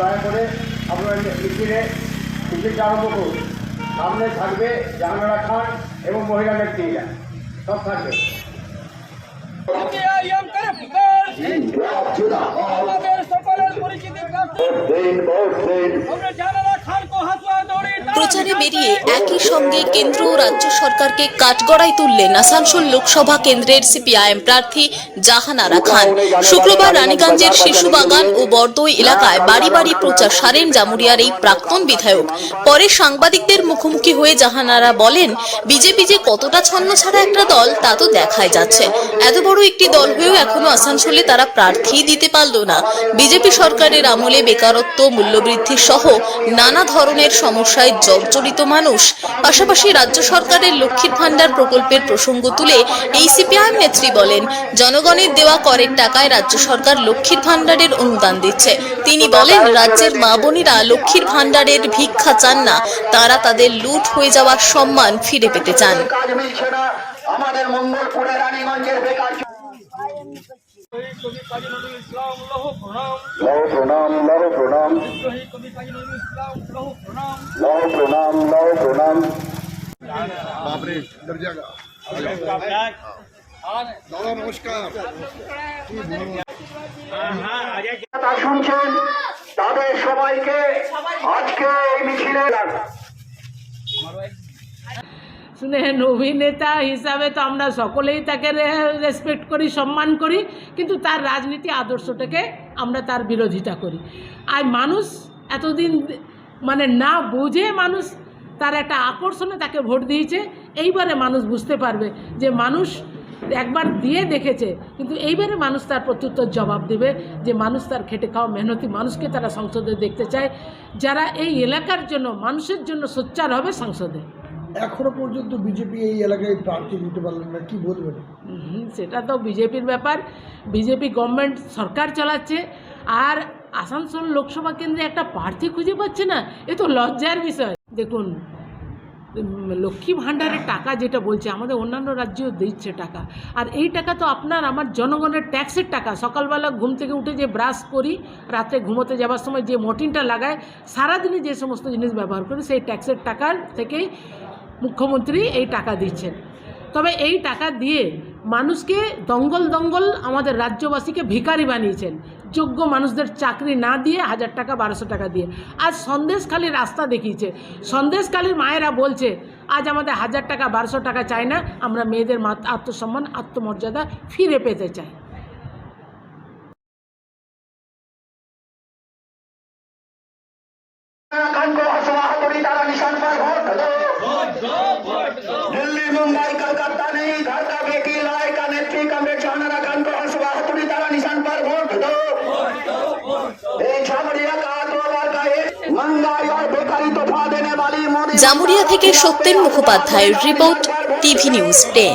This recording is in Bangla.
দয়া করে আপনারা মিছিলটা আরম্ভ করুন। সামনে থাকবে জাহানারা খান এবং মহিলা নেত্রীরা সব থাকবে। প্রচারে বেরিয়ে একই সঙ্গে কেন্দ্র ও রাজ্য সরকারকে কাঠগড়ায় তুললেন আসানসোল লোকসভা কেন্দ্রের সিপিআইএম প্রার্থী জাহানারা খান। শুক্রবার রানীগঞ্জের শিশুবাগান ও বরদই এলাকায় বাড়ি বাড়ি প্রচার সারেন জামুরিয়ার এই প্রাক্তন বিধায়ক। পরে সাংবাদিকদের মুখোমুখি হয়ে জাহানারা বলেন, বিজেপি যে কতটা ছন্নছাড়া একটা দল তা তো দেখাই যাচ্ছে। এত বড় একটি দল হয়েও এখনো আসানসোলে তারা প্রার্থী দিতে পারল না। বিজেপি সরকারের আমলে বেকারত্ব, মূল্যবৃদ্ধি সহ নানা ধরনের সমস্যায় জর্জরিত মানুষ। পাশাপাশি রাজ্য সরকারের লক্ষ্মীর ভান্ডার প্রকল্পের প্রসঙ্গ তুলে এই সিপিআইএম নেত্রী বলেন, জনগণের দেওয়া করের টাকায় রাজ্য সরকার লক্ষ্মীর ভান্ডারের অনুদান দিচ্ছে। তিনি বলেন, রাজ্যের মা বোনেরা লক্ষ্মীর ভান্ডারের ভিক্ষা চান না, তারা তাদের লুট হয়ে যাওয়ার সম্মান ফিরে পেতে চান। আমাদের মঙ্গলপুরে রানীগঞ্জের বেকার শুনছেন তাদের সবাইকে আজকে এই মিছিলে শুনেন, অভিনেতা হিসাবে তো আমরা সকলেই তাকে রেসপেক্ট করি, সম্মান করি, কিন্তু তার রাজনীতি আদর্শটাকে আমরা তার বিরোধিতা করি। আর মানুষ এতদিন না বুঝে মানুষ তার একটা আকর্ষণে তাকে ভোট দিয়েছে। এইবারে মানুষ বুঝতে পারবে যে মানুষ একবার দিয়ে দেখেছে, কিন্তু এইবারে মানুষ তার প্রত্যুত্তর জবাব দেবে যে মানুষ তার খেটে খাওয়া মেহনতি মানুষকে তারা সংসদে দেখতে চায়, যারা এই এলাকার জন্য মানুষের জন্য সোচ্চার হবে সংসদে। এখনো পর্যন্ত বিজেপি এই এলাকায় প্রার্থী দিতে পারলেন না, কি বলবেন? সেটা তো বিজেপির ব্যাপার। বিজেপি গভর্নমেন্ট সরকার চালাচ্ছে, আর আসানসোল লোকসভা কেন্দ্রে একটা প্রার্থী খুঁজে পাচ্ছে না, এ তো লজ্জার বিষয়। দেখুন, লক্ষ্মী ভাণ্ডারের টাকা যেটা বলছে, আমাদের অন্যান্য রাজ্যেও দিচ্ছে টাকা, আর এই টাকা তো আপনার আমার জনগণের ট্যাক্সের টাকা। সকালবেলা ঘুম থেকে উঠে যে ব্রাশ করি, রাত্রে ঘুমোতে যাওয়ার সময় যে মর্টিনটা লাগায়, সারাদিনে যে সমস্ত জিনিস ব্যবহার করি, সেই ট্যাক্সের টাকার থেকেই মুখ্যমন্ত্রী এই টাকা দিচ্ছেন। তবে এই টাকা দিয়ে মানুষকে দঙ্গল আমাদের রাজ্যবাসীকে ভিখারি বানিয়েছেন, যোগ্য মানুষদের চাকরি না দিয়ে 1000 টাকা 1200 টাকা দিয়ে। আজ সন্দেশখালী রাস্তা দেখিয়েছে, সন্দেশখালীর মায়েরা বলছে আজ আমাদের 1000 টাকা 1200 টাকা চাই না, আমরা মেয়েদের আত্মসম্মান আত্মমর্যাদা ফিরে পেতে চাই। दिल्ली मुंबई कलकत्ता नहीं, घर का बेटी लाए का नेत्री कमरेड जाहानारा खान को हंसवा हथौड़ी तारा निशान पर वोट दो। जामुरिया का 2 बार का महंगाई और बेकारी तोहफा देने वाली मोदी। জামুরিয়া থেকে সত্যেন মুখোপাধ্যায়ের রিপোর্ট, টিভি নিউজ 10।